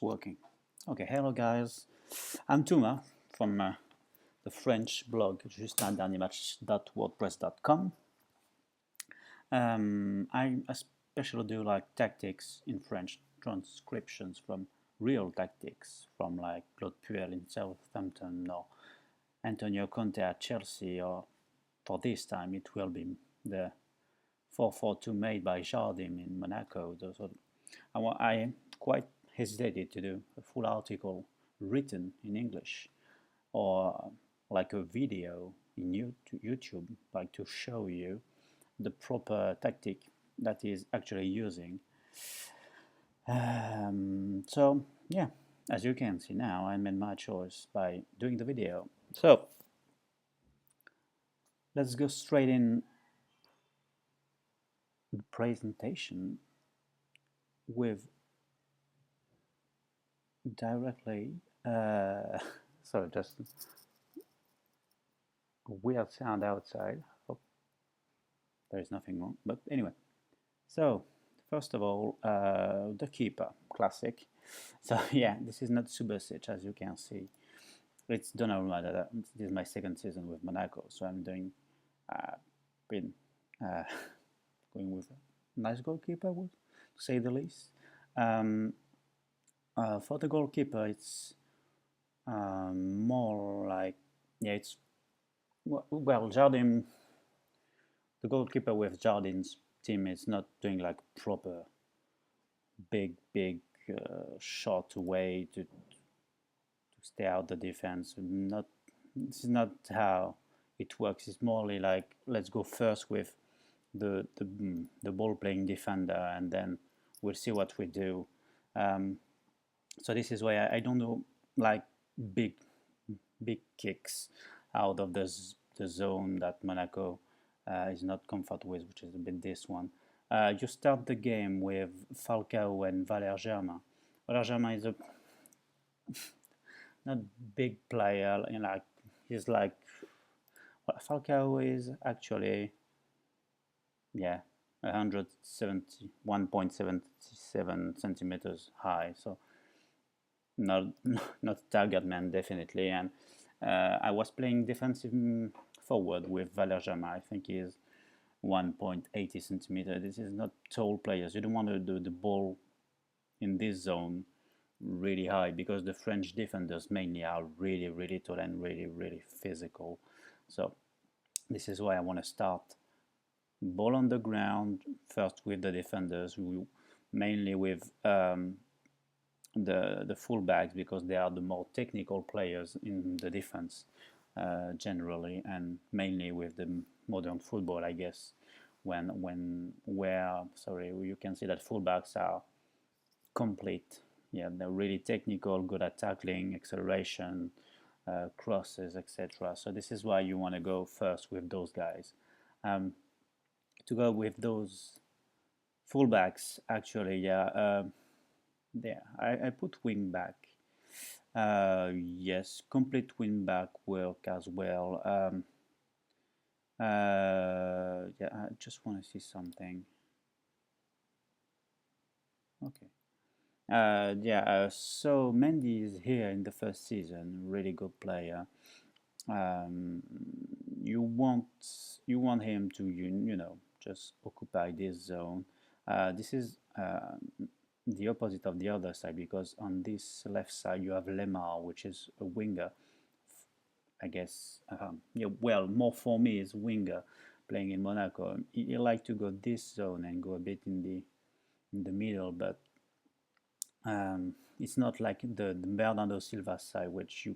It's working. Okay, hello guys. I'm Thomas from the French blog justindardimatch.wordpress.com. I especially do like tactics in French, transcriptions from real tactics from like Claude Puel in Southampton or Antonio Conte at Chelsea, or for this time it will be the 4-4-2 made by Jardim in Monaco. I quite hesitated to do a full article written in English or like a video in YouTube, like to show you the proper tactic that is actually using. So yeah, as you can see now, I made my choice by doing the video. So let's go straight in the presentation with directly sorry, just a weird sound outside. Hope there is nothing wrong, but anyway. So first of all, the keeper, classic. So yeah, this is not Subasic, as you can see. It's Donnarumma. This is my second season with Monaco, so I'm doing been going with a nice goalkeeper, to say the least. For the goalkeeper, it's more like, yeah, it's well, Jardim. The goalkeeper with Jardim's team is not doing like proper big shot away to stay out the defense. This is not how it works. It's more like, let's go first with the ball playing defender, and then we'll see what we do. So this is why I don't know like big kicks out of the zone that Monaco is not comfortable with, which is a bit this one. You start the game with Falcao and Valère Germain. Valère Germain is a not big player, you know, like he's like, well, Falcao is actually, yeah, 171.77 centimeters high, so not target man definitely. And I was playing defensive forward with Valère Germain. I think he is 1.80 centimeters. This is not tall players. You don't want to do the ball in this zone really high, because the French defenders mainly are really tall and really physical. So this is why I want to start ball on the ground first with the defenders, mainly with the fullbacks, because they are the more technical players in the defense generally, and mainly with the modern football, I guess, where you can see that fullbacks are complete. Yeah, they're really technical, good at tackling, acceleration, crosses, etc. So this is why you want to go first with those guys. To go with those fullbacks, actually, yeah, I put wing back. Yes, complete wing back work as well. Yeah, I just want to see something. Okay. So Mendy is here in the first season, really good player. You want him to just occupy this zone. This is the opposite of the other side, because on this left side you have Lemar, which is a winger. I guess yeah, well, more for me is winger playing in Monaco. He like to go this zone and go a bit in the middle, but it's not like the Bernardo Silva side, which you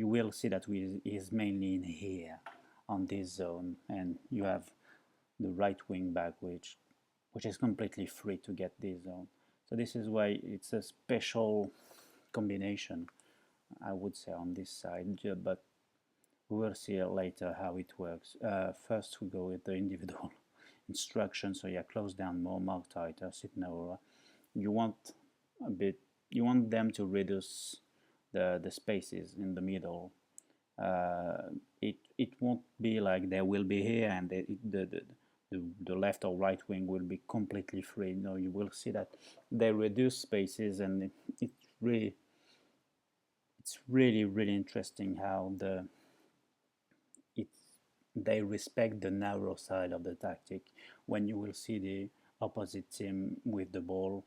will see that he is mainly in here on this zone, and you have the right wing back, which is completely free to get this zone. So this is why it's a special combination, I would say, on this side, but we will see later how it works. First we go with the individual instructions. So yeah, close down more, mark tighter, sit narrower. You want them to reduce the spaces in the middle. It won't be like they will be here and the the left or right wing will be completely free. You know, you will see that they reduce spaces, and it's really interesting how they respect the narrow side of the tactic. When you will see the opposite team with the ball,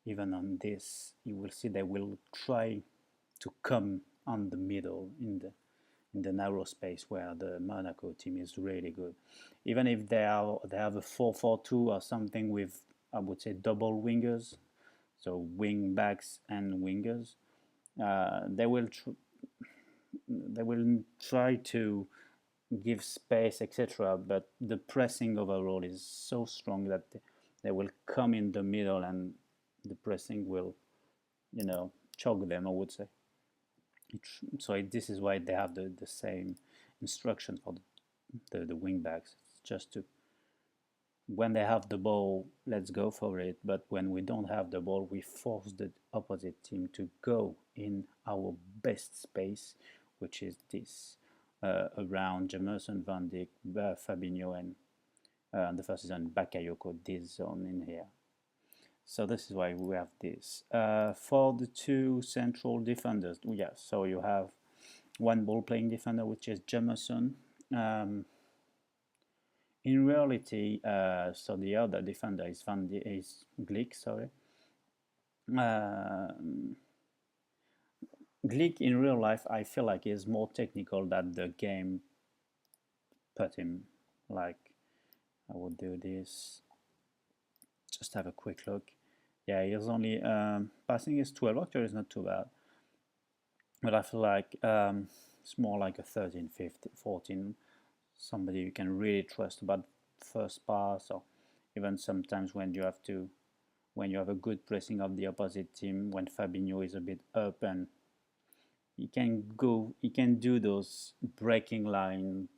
even on this, you will see they will try to come on the middle in the narrow space where the Monaco team is really good. Even if they have a 4-4-2 or something with, I would say, double wingers, so wing backs and wingers, they will try to give space, etc. But the pressing overall is so strong that they will come in the middle, and the pressing will, choke them, I would say. So this is why they have the same instruction for the wing backs. It's just to, when they have the ball, let's go for it. But when we don't have the ball, we force the opposite team to go in our best space, which is this, around Jamerson, Van Dijk, Fabinho, and the first season Bakayoko, this zone in here. So this is why we have this. For the two central defenders, yeah, so you have one ball-playing defender, which is Jamerson. In reality, so the other defender is Glick, sorry. Glick in real life, I feel like is more technical than the game put him. Like, I will do this. Just have a quick look. Yeah, he's only passing is 12. Actually, it's not too bad. But I feel like it's more like a 13, 15, 14. Somebody you can really trust about first pass, or even sometimes when you have a good pressing of the opposite team, when Fabinho is a bit up, and he can do those breaking lines.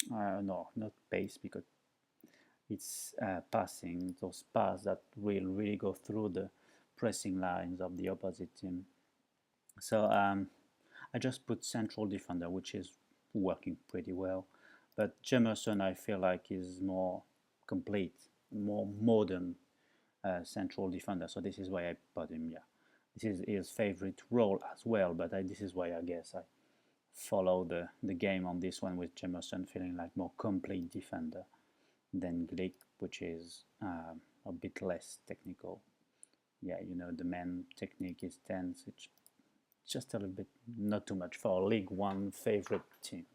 No, not pace, because it's passing, those passes that will really go through the pressing lines of the opposite team. So I just put central defender, which is working pretty well. But Jamerson, I feel like, is more complete, more modern central defender. So this is why I put him. Yeah, this is his favorite role as well. But this is why I guess I follow the game on this one, with Jamerson feeling like more complete defender than Glick, which is a bit less technical. Yeah, the man technique is tense. It's just a little bit, not too much for a League One favorite team.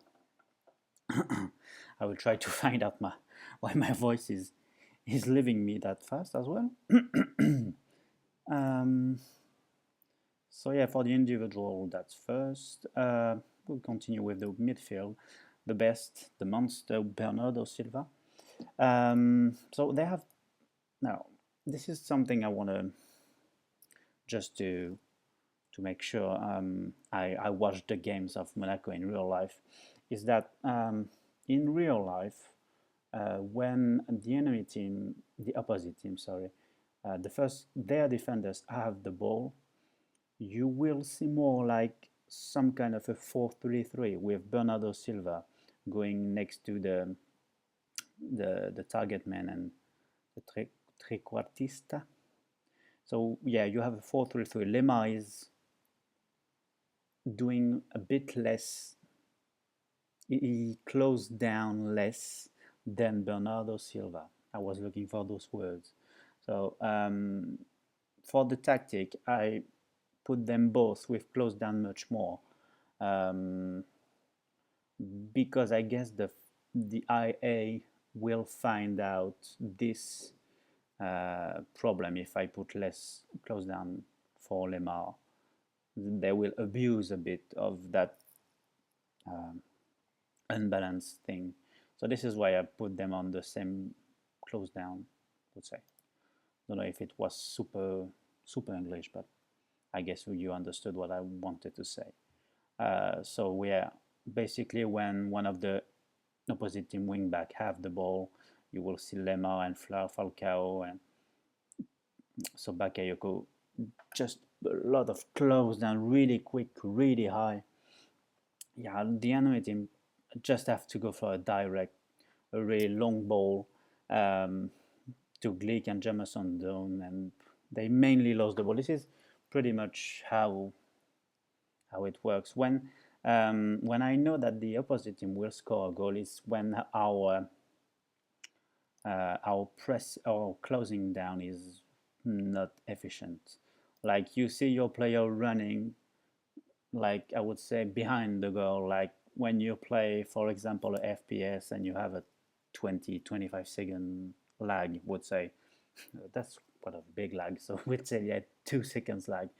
I will try to find out why my voice is leaving me that fast as well. So yeah, for the individual, that's first. We'll continue with the midfield. The best, the monster, Bernardo Silva. So they have, now this is something I want to just to make sure I watch the games of Monaco in real life, is that in real life, when the opposite team, their defenders have the ball, you will see more like some kind of a 4-3-3 with Bernardo Silva going next to the target man and the trequartista. So yeah, you have a 4-3-3. Lemar is doing a bit less. He closed down less than Bernardo Silva. I was looking for those words. So for the tactic, I put them both with close down much more, because I guess the IA will find out this problem. If I put less close down for Lemar, they will abuse a bit of that unbalanced thing. So this is why I put them on the same close down, I would say. Don't know if it was super English, but I guess you understood what I wanted to say. So we are basically, when one of the opposite team wing back have the ball, you will see Lemar and Falcao, and so Bakayoko, just a lot of close down, really quick, really high. Yeah, the enemy team just have to go for a really long ball, to Glick and Jameson down, and they mainly lost the ball. This is pretty much how it works. When I know that the opposite team will score a goal is when our press or closing down is not efficient. Like you see your player running, like I would say behind the goal, like when you play, for example, a FPS and you have a 20-25 second lag, would say that's quite a big lag. So we'd say yeah, 2 seconds lag.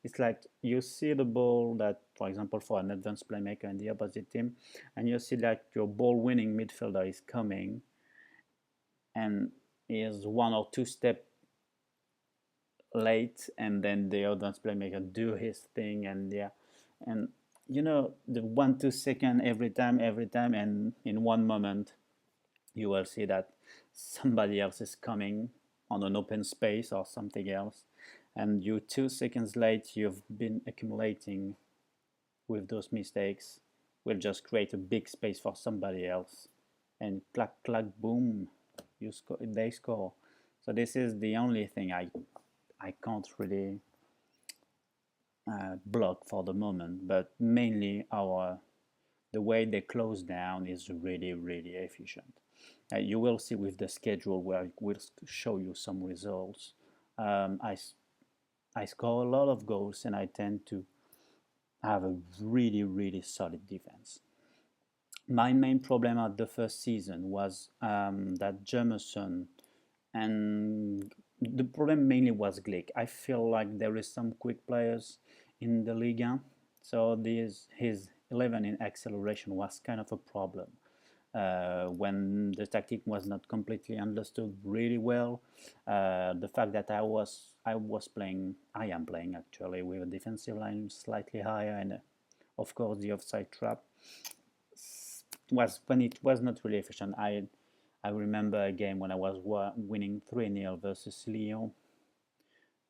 It's like you see the ball that, for example, for an advanced playmaker in the opposite team, and you see that your ball winning midfielder is coming and is 1 or 2 steps late, and then the advanced playmaker do his thing, and yeah, and you know the 1-2 second every time, and in one moment you will see that somebody else is coming on an open space or something else, and you 2 seconds late you've been accumulating with those mistakes will just create a big space for somebody else, and clack clack boom, they score. So this is the only thing I can't really block for the moment, but mainly the way they close down is really efficient. You will see with the schedule where it will show you some results. I score a lot of goals, and I tend to have a really solid defense. My main problem at the first season was that Jameson, and the problem mainly was Glick. I feel like there is some quick players in the Ligue 1, so his 11 in acceleration was kind of a problem. When the tactic was not completely understood really well, the fact that I am playing actually with a defensive line slightly higher, and of course the offside trap was when it was not really efficient. I remember a game when I was winning 3-0 versus Lyon,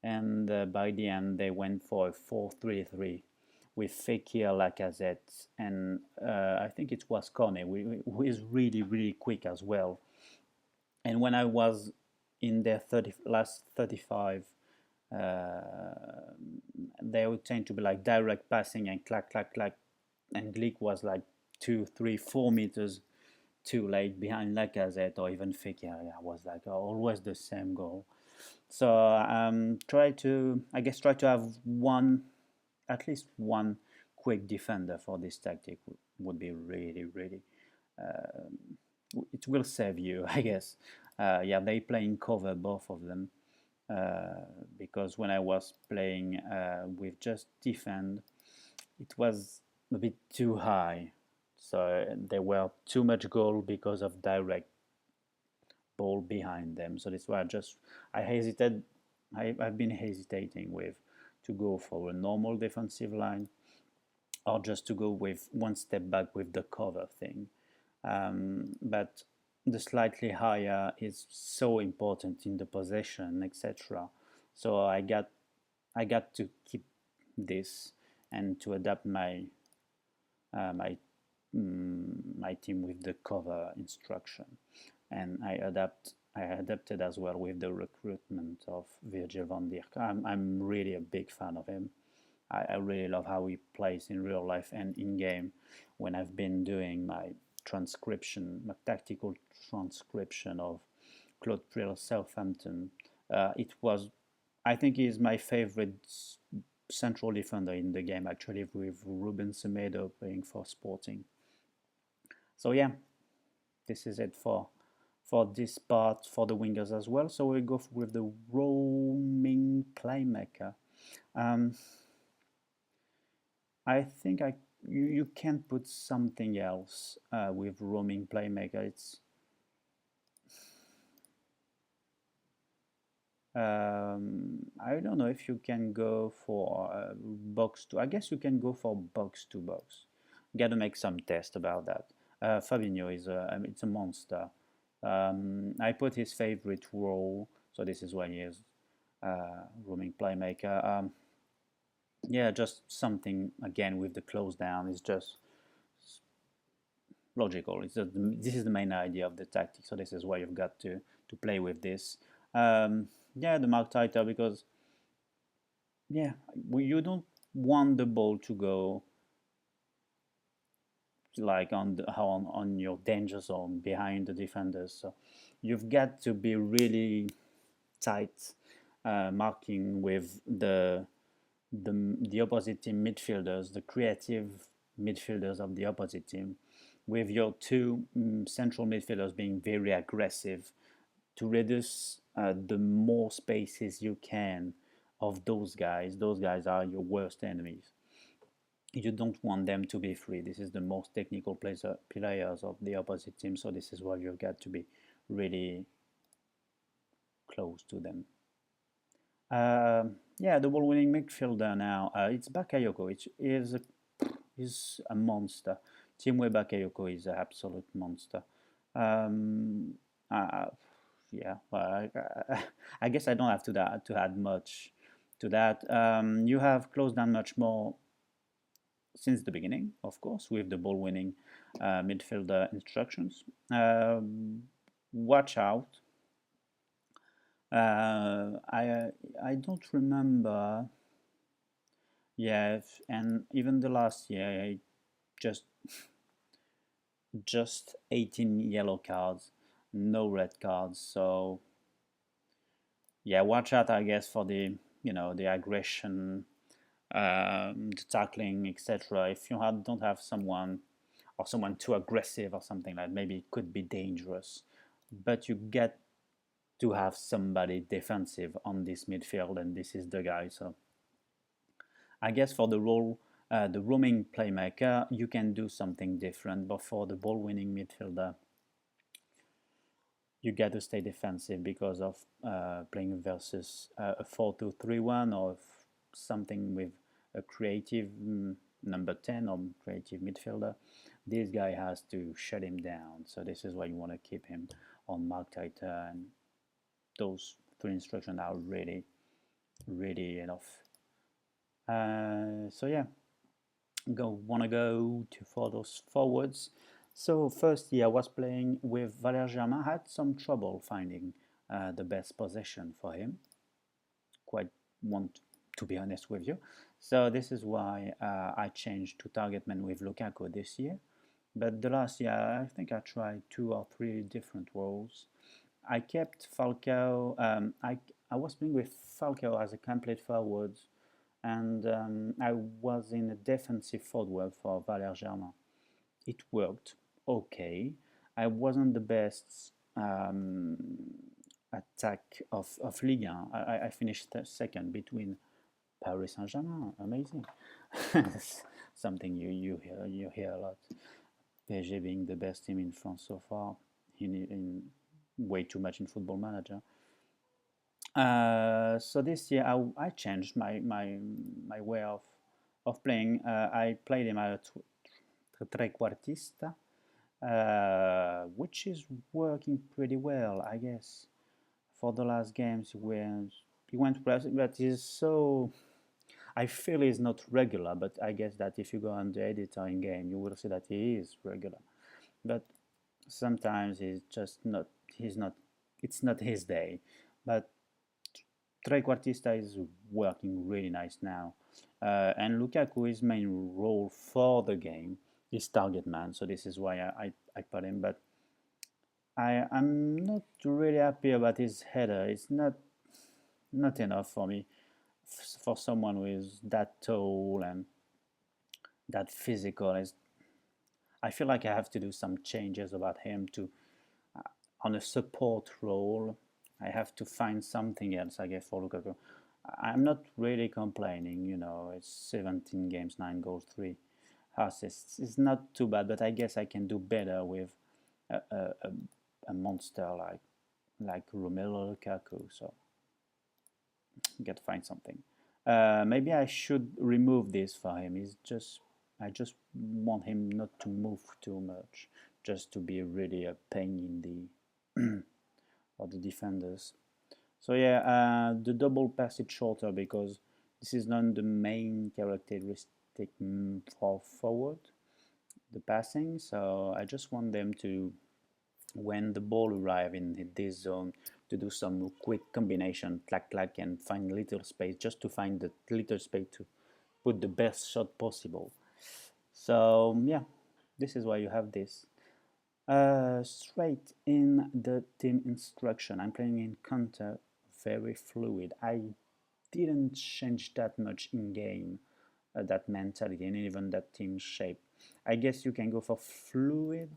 and by the end they went for a 4-3-3 with Fekir, Lacazette, and I think it was Kone, who is really quick as well. And when I was in their last 35, they would tend to be like direct passing and clack, and Glick was like 2, 3, 4 meters too late behind Lacazette or even Fekir. I was like always the same goal. So try to have at least one quick defender for this tactic would be really it will save you, I guess. Yeah, they play in cover, both of them, because when I was playing with just defend, it was a bit too high, so there were too much goal because of direct ball behind them. So that's why I've been hesitating with to go for a normal defensive line, or just to go with one step back with the cover thing. But the slightly higher is so important in the possession, etc. So I got to keep this and to adapt my team with the cover instruction, and I adapted as well with the recruitment of Virgil van Dijk. I'm really a big fan of him. I really love how he plays in real life and in game. When I've been doing my tactical transcription of Claude Puel's Southampton, I think he's my favorite central defender in the game, actually, with Ruben Semedo playing for Sporting. So yeah, this is it for this part for the wingers as well. So we go with the roaming playmaker. I think you can put something else with roaming playmaker. It's I don't know if you can go for box to. I guess you can go for box to box. Got to make some test about that. Fabinho it's a monster. I put his favorite role, so this is when he is roaming playmaker. Yeah, just something again with the close down is just logical. This is the main idea of the tactic. So this is why you've got to play with this. Yeah, the mark tighter because yeah, you don't want the ball to go like on your danger zone behind the defenders. So you've got to be really tight marking with the opposite team midfielders, the creative midfielders of the opposite team, with your two central midfielders being very aggressive to reduce the more spaces you can of those guys. Those guys are your worst enemies. You don't want them to be free. This is the most technical players of the opposite team, so this is why you've got to be really close to them. Yeah, the ball-winning midfielder now. It's Bakayoko. It is a monster. Timwe Bakayoko is an absolute monster. Uh, yeah, well, I guess I don't have to add much to that. You have closed down much more since the beginning, of course, with the ball-winning midfielder instructions. Watch out. I don't remember. Yeah, and even the last year, I just 18 yellow cards, no red cards. So yeah, watch out, I guess, for the the aggression, the tackling, etc. If you don't have someone or someone too aggressive or something like that, maybe it could be dangerous. But you get to have somebody defensive on this midfield, and this is the guy. So I guess for the role, the roaming playmaker, you can do something different. But for the ball-winning midfielder, you got to stay defensive because of playing versus a 4-2-3-1 or something with a creative number 10 or creative midfielder. This guy has to shut him down. So this is why you want to keep him on mark tighter, and those three instructions are really enough. So yeah, want to go for those forwards. So first, I was playing with Valère Germain. I had some trouble finding the best position for him. Quite want to be honest with you. So this is why I changed to target man with Lukaku this year. But the last year, I think I tried 2 or 3 different roles. I kept Falcao. I was playing with Falcao as a complete forward, and I was in a defensive forward for Valère Germain. It worked okay. I wasn't the best attack of Ligue 1. I finished second between Paris Saint-Germain. Amazing. Something you hear a lot. PSG being the best team in France so far, in way too much in Football Manager. So this year I changed my way of playing. I played him at trequartista, which is working pretty well, I guess. For the last games, he went pressing, but he's so. I feel he's not regular, but I guess that if you go on the editor in game, you will see that he is regular. But sometimes he's just not. He's not. It's not his day. But trequartista is working really nice now, and Lukaku's main role for the game is target man. So this is why I put him. But I'm not really happy about his header. It's not enough for me, for someone who is that tall and that physical. I feel like I have to do some changes about him to on a support role. I have to find something else, I guess, for Lukaku. I'm not really complaining, it's 17 games, 9 goals, 3 assists. It's not too bad, but I guess I can do better with a monster like Romelu Lukaku. So got to find something. Maybe I should remove this for him. I just want him not to move too much, just to be really a pain in the for the defenders. So yeah, the double pass it shorter because this is not the main characteristic for forward, the passing. So I just want them to when the ball arrive in this zone, to do some quick combination, clack clack, and find little space, just to find the little space to put the best shot possible. So yeah, this is why you have this. Straight in the team instruction, I'm playing in counter, very fluid. I didn't change that much in game, that mentality and even that team shape. I guess you can go for fluid,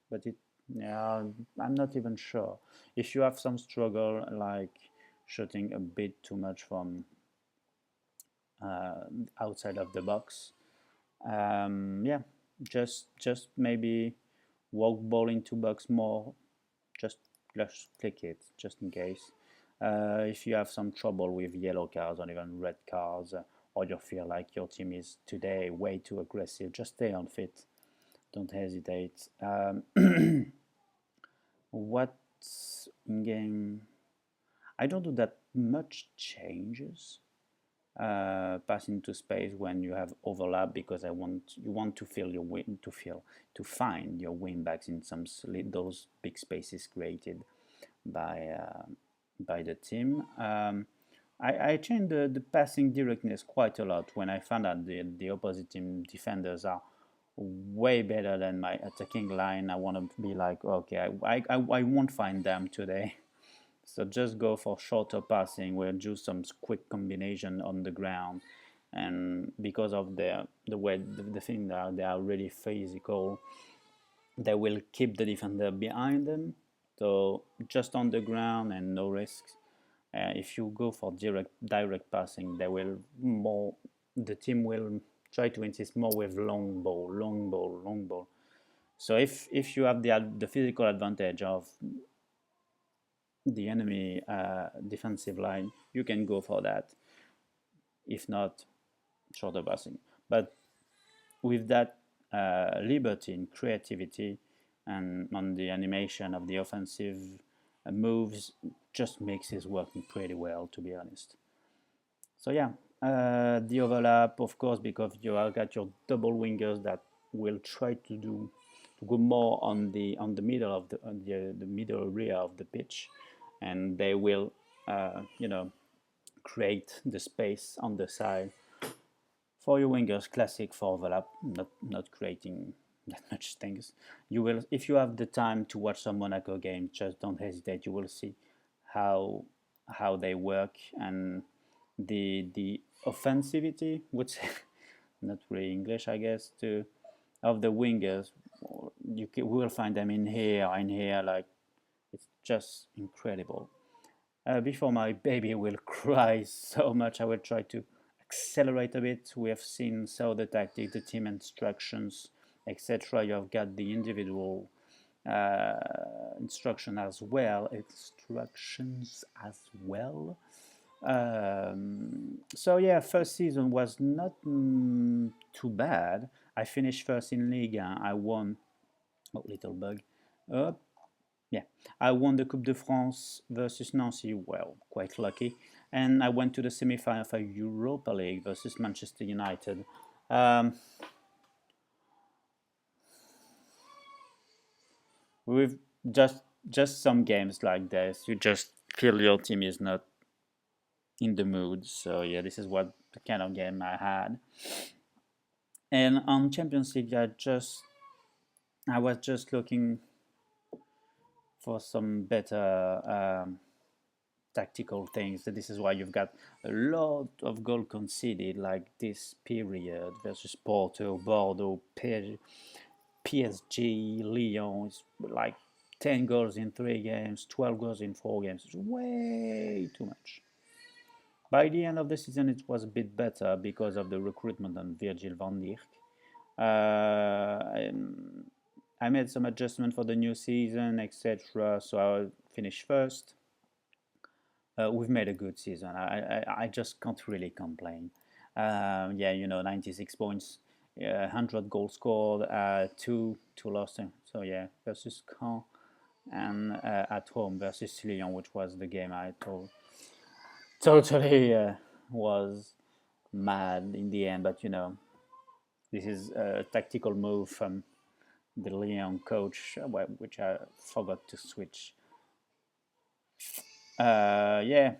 but yeah, I'm not even sure. If you have some struggle, like shooting a bit too much from outside of the box, yeah, just maybe walk ball into box more. Just just click it, just in case. If you have some trouble with yellow cards or even red cards, or you feel like your team is today way too aggressive, just stay on fit. Don't hesitate. What's in game? I don't do that much changes. Passing to space when you have overlap, because you want to feel your win to find your win backs in those big spaces created by the team. I changed the passing directness quite a lot when I found out the opposite team defenders are way better than my attacking line. I want to be like, okay, I won't find them today. So just go for shorter passing. We'll do some quick combination on the ground, and because of the way the thing that they are really physical, they will keep the defender behind them. So just on the ground and no risks. If you go for direct passing, they will more. The team will try to insist more with long ball, long ball, long ball. So if you have the physical advantage of the enemy defensive line, you can go for that. If not, shorter passing. But with that liberty and creativity, and on the animation of the offensive moves, just makes it working pretty well, to be honest. So yeah, the overlap, of course, because you have got your double wingers that will try to go more on the middle of the middle area of the pitch, and they will create the space on the side for your wingers. Classic for overlap, not creating that much things. You will, if you have the time to watch some Monaco games, just don't hesitate. You will see how they work, and the offensivity, would say, not really English, I guess, to of the wingers. We will find them in here, like it's just incredible. Before my baby will cry so much, I will try to accelerate a bit. We have seen the tactic, the team instructions, etc. You have got the individual instructions as well. So yeah, first season was not too bad. I finished first in Ligue. I won. Oh, little bug. Yeah, I won the Coupe de France versus Nancy. Well, quite lucky. And I went to the semi-final for Europa League versus Manchester United. With just some games like this, you just feel your team is not in the mood. So yeah, this is what the kind of game I had. And on Champions League, I was just looking for some better tactical things. This is why you've got a lot of goal conceded, like this period versus Porto, Bordeaux, PSG, Lyon. It's like 10 goals in 3 games, 12 goals in 4 games. It's way too much. By the end of the season, it was a bit better because of the recruitment on Virgil van Dijk. I made some adjustment for the new season, etc. So I finished first. We've made a good season. I just can't really complain. Yeah, 96 points, 100 goals scored, two lost. So yeah, versus Caen, and at home versus Lyon, which was the game I totally was mad in the end. But this is a tactical move from the Lyon coach, which I forgot to switch. Yeah,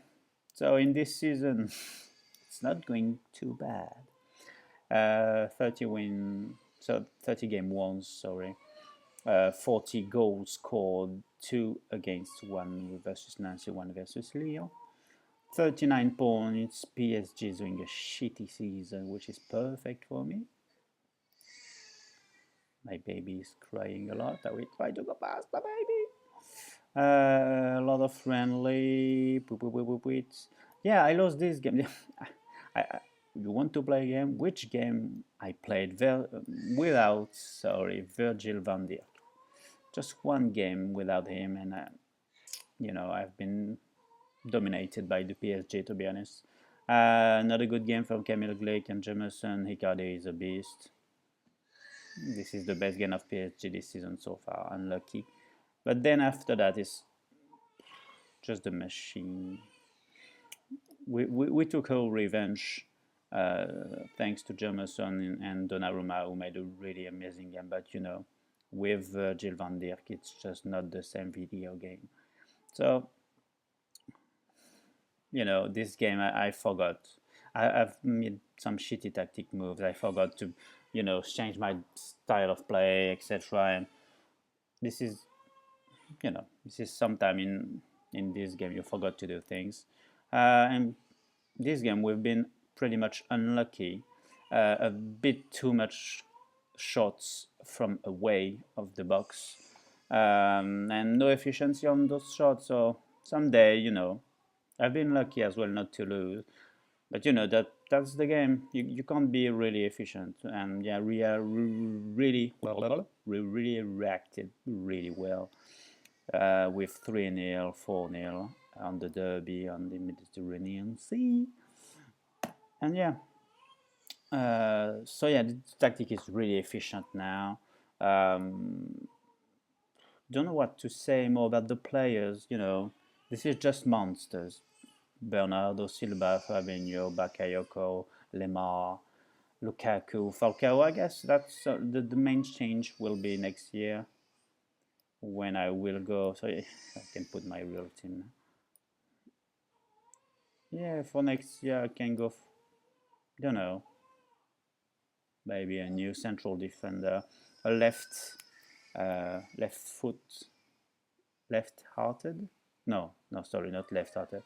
so in this season, it's not going too bad. 30 win, so 30 game wins, sorry. 40 goals scored, 2 against 1 versus Nancy, 1 versus Lyon. 39 points, PSG is doing a shitty season, which is perfect for me. My baby is crying a lot. I will try to go past the baby. A lot of friendly. Yeah, I lost this game. You want to play a game? Which game I played without, sorry, Virgil van Dijk? Just one game without him, and you know, I've been dominated by the PSG, to be honest. Not a good game from Camille Blake and Jamerson. Hikaru is a beast. This is the best game of PSG this season so far. Unlucky. But then after that is just the machine. We took our revenge thanks to Jamerson and Donnarumma, who made a really amazing game. But you know, with Virgil van Dijk, it's just not the same video game. So, you know, this game I forgot. I've made some shitty tactic moves. I forgot to, you know, change my style of play, etc. And this is, you know, this is sometime in this game you forgot to do things. And this game we've been pretty much unlucky. A bit too much shots from away of the box, and no efficiency on those shots. So someday, you know, I've been lucky as well not to lose. But you know that's the game. You can't be really efficient, and yeah, we are really reacted really well with 3-0, 4-0 on the derby on the Mediterranean Sea, and yeah. So yeah, the tactic is really efficient now. Don't know what to say more about the players. You know, this is just monsters. Bernardo Silva, Fabinho, Bakayoko, Lemar, Lukaku, Falcao. I guess that's the main change will be next year when I will go. So yeah, I can put my real team. Yeah, for next year I can go. Don't know. Maybe a new central defender, a left foot, left-hearted. No, sorry, not left-hearted.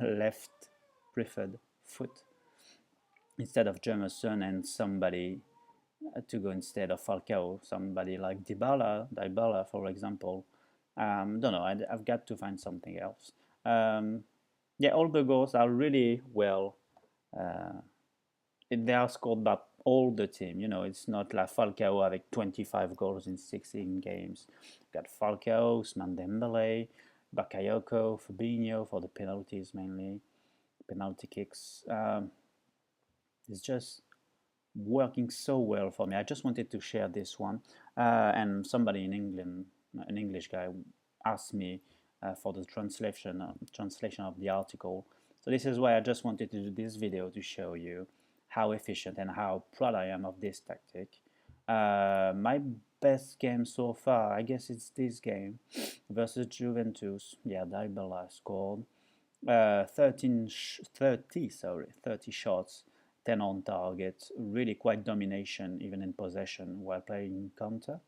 Left preferred foot instead of Jamerson, and somebody to go instead of Falcao, somebody like Dybala, for example. Don't know. I've got to find something else. Yeah, all the goals are really well. They are scored by all the team. You know, it's not like Falcao having 25 goals in 16 games. Got Falcao, Ousmane Dembele, Bakayoko, Fabinho for the penalties mainly, penalty kicks. It's just working so well for me. I just wanted to share this one. And somebody in England, an English guy, asked me for the translation of the article. So this is why I just wanted to do this video to show you how efficient and how proud I am of this tactic. My best game so far, I guess it's this game versus Juventus. Yeah, Dybala scored 30 shots, 10 on target. Really quite domination even in possession while playing counter.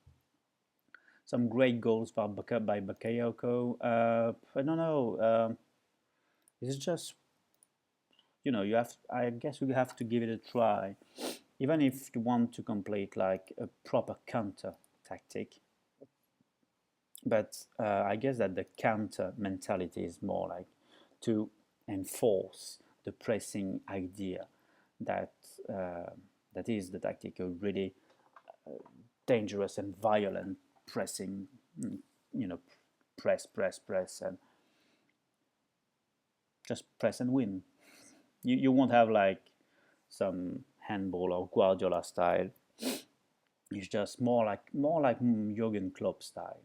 Some great goals by Bakayoko. I don't know. It's just, you know, I guess you have to give it a try, even if you want to complete like a proper counter tactic. But I guess that the counter mentality is more like to enforce the pressing idea that that is the tactic, a really dangerous and violent pressing, you know, press, and just press and win. You won't have like some handball or Guardiola style. It's just more like Jurgen Klopp style,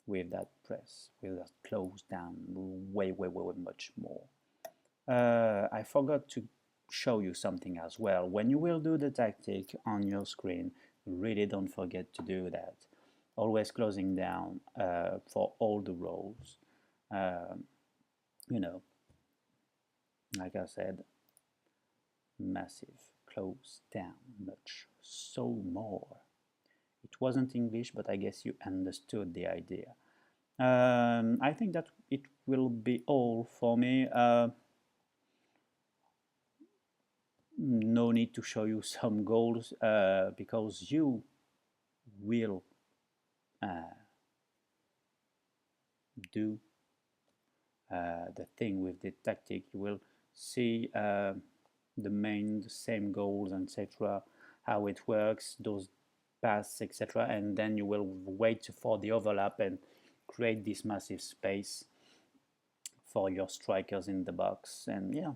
with that press, with that close down, way much more. I forgot to show you something as well. When you will do the tactic on your screen, really don't forget to do that. Always closing down for all the roles. You know, like I said, massive, close down, much, so more. It wasn't English, but I guess you understood the idea. I think that it will be all for me. No need to show you some goals because you will do the thing with the tactic. You will see the same goals, etc., how it works, those paths, etc., and then you will wait for the overlap and create this massive space for your strikers in the box. And yeah,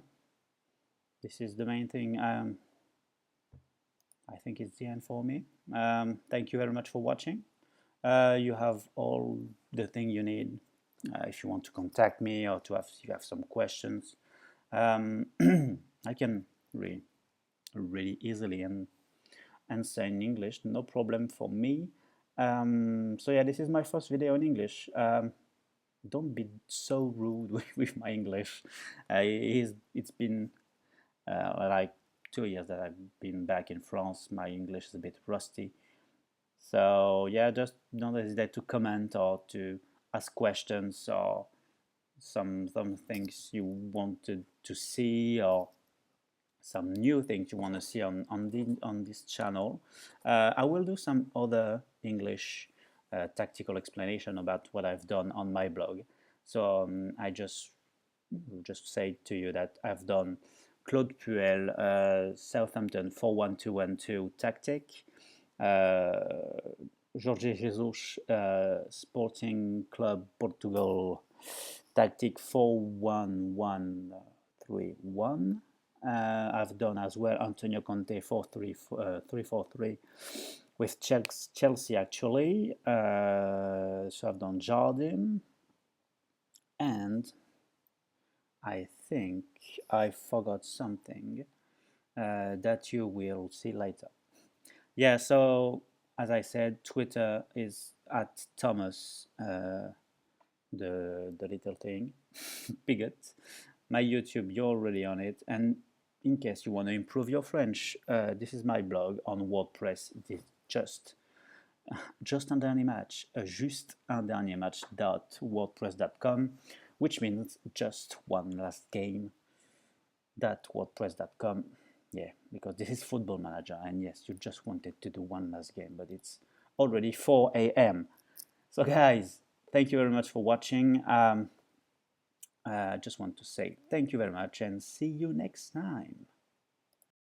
this is the main thing. I think it's the end for me. Thank you very much for watching. You have all the thing you need if you want to contact me or to have if you have some questions. I can really easily and answer in English, no problem for me. So yeah, this is my first video in English. Don't be so rude with my English. It's been like 2 years that I've been back in France. My English is a bit rusty. So yeah, just don't hesitate to comment or to ask questions or some things you wanted to see or some new things you want to see on this channel. I will do some other English tactical explanation about what I've done on my blog. So I just say to you that I've done Claude Puel, Southampton 4-1-2-1-2 tactic, Jorge Jesus, Sporting Club Portugal tactic 4-1-1-3-1. I've done as well Antonio Conte 4-3-3 with Chelsea actually. So I've done Jardim, and I think I forgot something that you will see later. Yeah, so as I said, Twitter is at Thomas, the little thing, bigot. My YouTube, you're already on it, and in case you want to improve your French, this is my blog on WordPress. It is just un dernier match, justunderniermatch.wordpress.com, which means just one last game. .wordpress.com. Yeah, because this is Football Manager, and yes, you just wanted to do one last game, but it's already 4 a.m. So guys, thank you very much for watching. I just want to say thank you very much and see you next time.